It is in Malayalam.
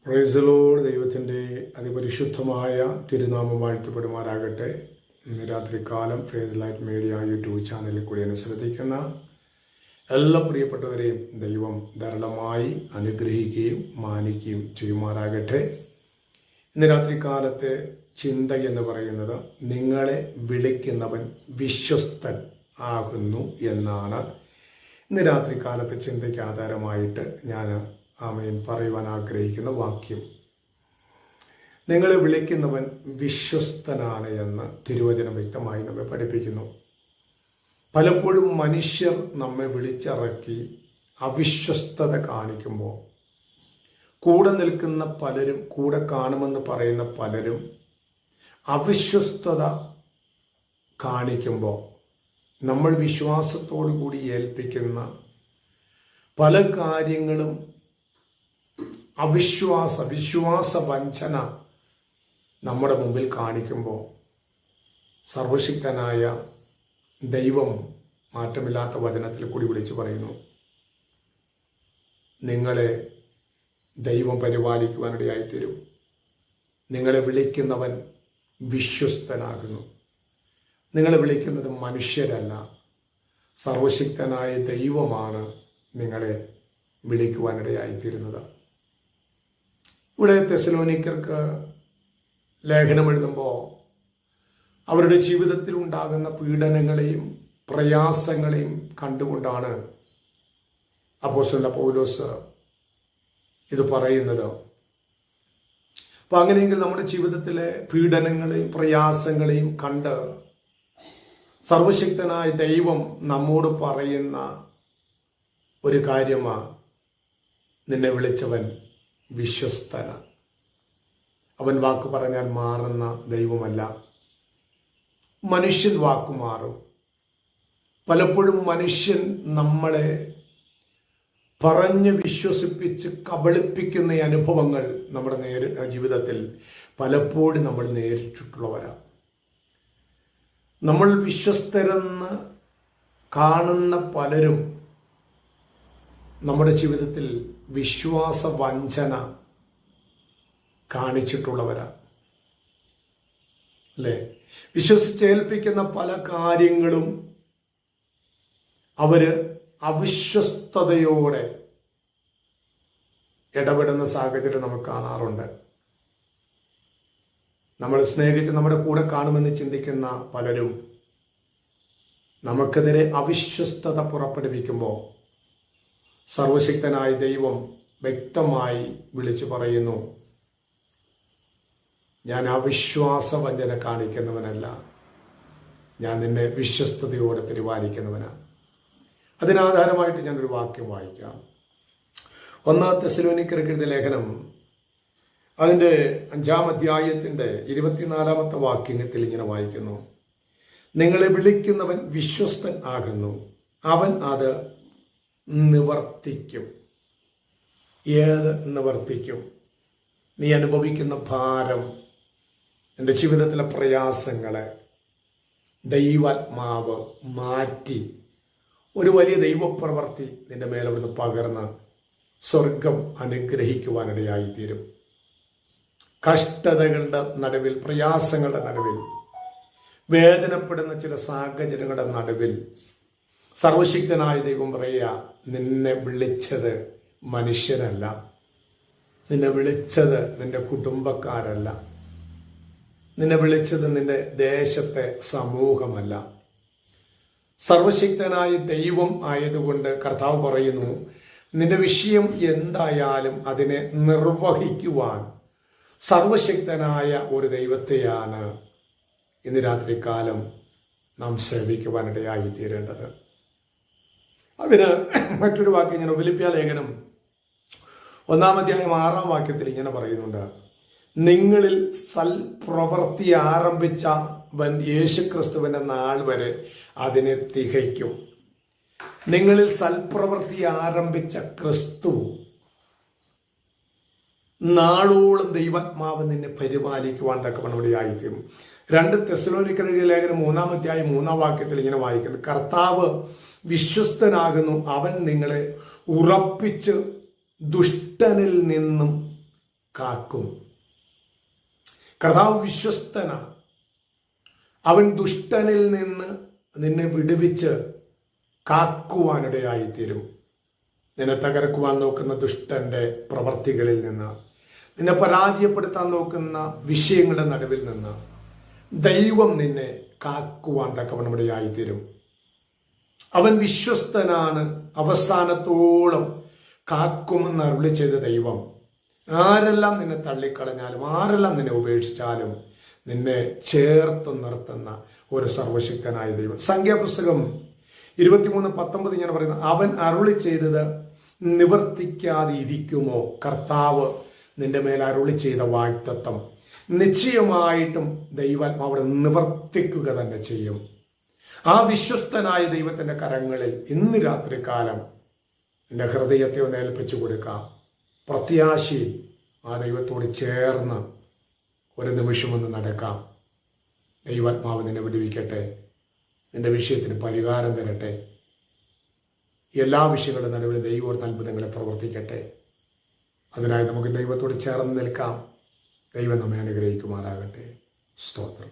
Praise the Lord. ദൈവത്തിൻ്റെ അതിപരിശുദ്ധമായ തിരുനാമം വാഴ്ത്തപ്പെടുമാറാകട്ടെ. ഇന്ന് രാത്രികാലം ഫെയ്ത്ത് ലൈറ്റ് മീഡിയ യൂട്യൂബ് ചാനലിൽ കൂടി എന്നെ ശ്രദ്ധിക്കുന്ന എല്ലാ പ്രിയപ്പെട്ടവരെയും ദൈവം ധാരാളമായി അനുഗ്രഹിക്കുകയും മാനിക്കുകയും ചെയ്യുമാറാകട്ടെ. ഇന്ന് രാത്രികാലത്തെ ചിന്ത എന്ന് പറയുന്നത് നിങ്ങളെ വിളിക്കുന്നവൻ വിശ്വസ്തൻ ആകുന്നു എന്നാണ്. ഇന്ന് രാത്രികാലത്തെ ചിന്തയ്ക്ക് ആധാരമായിട്ട് ഞാൻ പറയുവാൻ ആഗ്രഹിക്കുന്ന വാക്യം. നിങ്ങളെ വിളിക്കുന്നവൻ വിശ്വസ്തനാണ് എന്ന് തിരുവചനം വ്യക്തമായി നമ്മെ പഠിപ്പിക്കുന്നു. പലപ്പോഴും മനുഷ്യർ നമ്മെ വിളിച്ചിറക്കി അവിശ്വസ്തത കാണിക്കുമ്പോൾ കൂടെ നിൽക്കുന്ന പലരും, കൂടെ കാണുമെന്ന് പറയുന്ന പലരും അവിശ്വസ്തത കാണിക്കുമ്പോൾ നമ്മൾ വിശ്വാസത്തോടു കൂടി ഏൽപ്പിക്കുന്ന പല കാര്യങ്ങളും വിശ്വാസ വഞ്ചന നമ്മുടെ മുമ്പിൽ കാണിക്കുമ്പോൾ സർവശക്തനായ ദൈവം മാറ്റമില്ലാത്ത വചനത്തിൽ കൂടി വിളിച്ചു പറയുന്നു, നിങ്ങളെ ദൈവം പരിപാലിക്കുവാനിടയായിത്തീരും. നിങ്ങളെ വിളിക്കുന്നവൻ വിശ്വസ്തനാകുന്നു. നിങ്ങളെ വിളിക്കുന്നത് മനുഷ്യരല്ല, സർവശക്തനായ ദൈവമാണ് നിങ്ങളെ വിളിക്കുവാനിടയായിത്തീരുന്നത്. ഇവിടെ തെസ്സലോനിക്കർക്ക് ലേഖനം എഴുതുമ്പോൾ അവരുടെ ജീവിതത്തിൽ ഉണ്ടാകുന്ന പീഡനങ്ങളെയും പ്രയാസങ്ങളെയും കണ്ടുകൊണ്ടാണ് അപ്പോസ്തലൻ പൗലോസ് ഇത് പറയുന്നത്. അപ്പം അങ്ങനെയെങ്കിൽ നമ്മുടെ ജീവിതത്തിലെ പീഡനങ്ങളെയും പ്രയാസങ്ങളെയും കണ്ട് സർവശക്തനായ ദൈവം നമ്മോട് പറയുന്ന ഒരു കാര്യമാണ്, നിന്നെ വിളിച്ചവൻ വിശ്വസ്തന. അവൻ വാക്ക് പറഞ്ഞാൽ മാറുന്ന ദൈവമല്ല. മനുഷ്യൻ വാക്കു മാറും. പലപ്പോഴും മനുഷ്യൻ നമ്മളെ പറഞ്ഞ് വിശ്വസിപ്പിച്ച് കബളിപ്പിക്കുന്ന അനുഭവങ്ങൾ നമ്മുടെ ജീവിതത്തിൽ പലപ്പോഴും നമ്മൾ നേരിട്ടിട്ടുള്ളവരാണ്. നമ്മൾ വിശ്വസ്തരെന്ന് കാണുന്ന പലരും നമ്മുടെ ജീവിതത്തിൽ വിശ്വാസ വഞ്ചന കാണിച്ചിട്ടുള്ളവരാണ് അല്ലേ? വിശ്വസിച്ചേൽപ്പിക്കുന്ന പല കാര്യങ്ങളും അവര് അവിശ്വസ്തയോടെ ഇടപെടുന്ന സാഹചര്യം നമുക്ക് കാണാറുണ്ട്. നമ്മൾ സ്നേഹിച്ച് നമ്മുടെ കൂടെ കാണുമെന്ന് ചിന്തിക്കുന്ന പലരും നമുക്കെതിരെ അവിശ്വസ്തത പുറപ്പെടുവിക്കുമ്പോൾ സർവശക്തനായ ദൈവം വ്യക്തമായി വിളിച്ചു പറയുന്നു, ഞാൻ അവിശ്വാസ വഞ്ചന കാണിക്കുന്നവനല്ല, ഞാൻ നിന്നെ വിശ്വസ്തയോടെ പരിപാലിക്കുന്നവനാണ്. അതിനാധാരമായിട്ട് ഞാനൊരു വാക്യം വായിക്കാം. 1 തെസ്സലോനിക്കർക്ക് എഴുതിയ ലേഖനം അതിൻ്റെ 5-ാം അധ്യായത്തിൻ്റെ 24-ാമത്തെ വാക്യത്തിൽ ഇങ്ങനെ വായിക്കുന്നു, നിങ്ങളെ വിളിക്കുന്നവൻ വിശ്വസ്തൻ ആകുന്നു, അവൻ അത് നിവർത്തിക്കും. ഏത് നിവർത്തിക്കും? നീ അനുഭവിക്കുന്ന ഭാരം, നിന്റെ ജീവിതത്തിലെ പ്രയാസങ്ങളെ ദൈവാത്മാവ് മാറ്റി ഒരു വലിയ ദൈവപ്രവർത്തി നിന്റെ മേലവിടുന്ന് പകർന്ന് സ്വർഗം അനുഗ്രഹിക്കുവാനിടയായിത്തീരും. കഷ്ടതകളുടെ നടുവിൽ, പ്രയാസങ്ങളുടെ നടുവിൽ, വേദനപ്പെടുന്ന ചില സാഹചര്യങ്ങളുടെ നടുവിൽ സർവശക്തനായ ദൈവം പറയുക, നിന്നെ വിളിച്ചത് മനുഷ്യരല്ല, നിന്നെ വിളിച്ചത് നിന്റെ കുടുംബക്കാരല്ല, നിന്നെ വിളിച്ചത് നിന്റെ ദേശത്തെ സമൂഹമല്ല. സർവശക്തനായ ദൈവം ആയതുകൊണ്ട് കർത്താവ് പറയുന്നു, നിന്റെ വിഷയം എന്തായാലും അതിനെ നിർവഹിക്കുവാൻ സർവശക്തനായ ഒരു ദൈവത്തെയാണ് ഇന്ന് രാത്രികാലം നാം സേവിക്കുവാനിടയായി തീരേണ്ടത്. അതിന് മറ്റൊരു വാക്യം ഞാൻ ഫിലിപ്പിയ ലേഖനം 1-ാം അധ്യായം 6-ാം വാക്യത്തിൽ ഇങ്ങനെ പറയുന്നുണ്ട്, നിങ്ങളിൽ സൽപ്രവൃത്തി ആരംഭിച്ചവൻ യേശുക്രിസ്തുവിന്റെ നാൾ വരെ അതിനെ തികയ്ക്കും. നിങ്ങളിൽ സൽപ്രവൃത്തി ആരംഭിച്ച ക്രിസ്തു നാളോളം ദൈവാത്മാവ് നിന്നെ പരിപാലിക്കുവാൻ തക്കവണ്ണമായിത്തീരും. 2 തെസ്സലോനിക്കരുടെ ലേഖനം 3-ാം അധ്യായം 3-ാം വാക്യത്തിൽ ഇങ്ങനെ വായിക്കുന്നത്, കർത്താവ് വിശ്വസ്തനാകുന്നു, അവൻ നിങ്ങളെ ഉറപ്പിച്ച് ദുഷ്ടനിൽ നിന്നും കാക്കും. കർത്താവ് വിശ്വസ്തനാണ്. അവൻ ദുഷ്ടനിൽ നിന്ന് നിന്നെ വിടുവിച്ച് കാക്കുവാനിടയായിത്തീരും. നിന്നെ തകർക്കുവാൻ നോക്കുന്ന ദുഷ്ടന്റെ പ്രവർത്തികളിൽ നിന്ന്, നിന്നെ പരാജയപ്പെടുത്താൻ നോക്കുന്ന വിഷയങ്ങളുടെ നടുവിൽ നിന്ന് ദൈവം നിന്നെ കാക്കുവാൻ തക്കവണ്ണം ഇടയായിത്തീരും. അവൻ വിശ്വസ്തനാണ്, അവസാനത്തോളം കാക്കുമെന്ന് അരുളി ചെയ്ത ദൈവം ആരെല്ലാം നിന്നെ തള്ളിക്കളഞ്ഞാലും, ആരെല്ലാം നിന്നെ ഉപേക്ഷിച്ചാലും നിന്നെ ചേർത്ത് നിർത്തുന്ന ഒരു സർവശക്തനായ ദൈവം. സംഖ്യാപുസ്തകം 23:19 ഇങ്ങനെ പറയുന്നത്, അവൻ അരുളി ചെയ്തത് നിവർത്തിക്കാതെ ഇരിക്കുമോ? കർത്താവ് നിന്റെ മേൽ അരുളി ചെയ്ത വാഗ്ദത്തം നിശ്ചയമായിട്ടും ദൈവാത്മാവ് നിവർത്തിക്കുക തന്നെ ചെയ്യും. ആ വിശ്വസ്തനായ ദൈവത്തിന്റെ കരങ്ങളിൽ ഇന്ന് രാത്രികാലം നിന്റെ ഹൃദയത്തെ ഒന്ന് ഏൽപ്പിച്ചു കൊടുക്കാം. പ്രത്യാശയിൽ ആ ദൈവത്തോട് ചേർന്ന് ഒരു നിമിഷമൊന്ന് നടക്കാം. ദൈവാത്മാവ് നിന്നെ വിടുവിക്കട്ടെ, നിന്റെ വിഷയത്തിന് പരിഹാരം തരട്ടെ. എല്ലാ വിഷയങ്ങളുടെ നടുവിൽ ദൈവം അത്ഭുതങ്ങളെ പ്രവർത്തിക്കട്ടെ. അതിനായി നമുക്ക് ദൈവത്തോട് ചേർന്ന് നിൽക്കാം. ദൈവം നമ്മെ അനുഗ്രഹിക്കുമാറാകട്ടെ. സ്തോത്രം.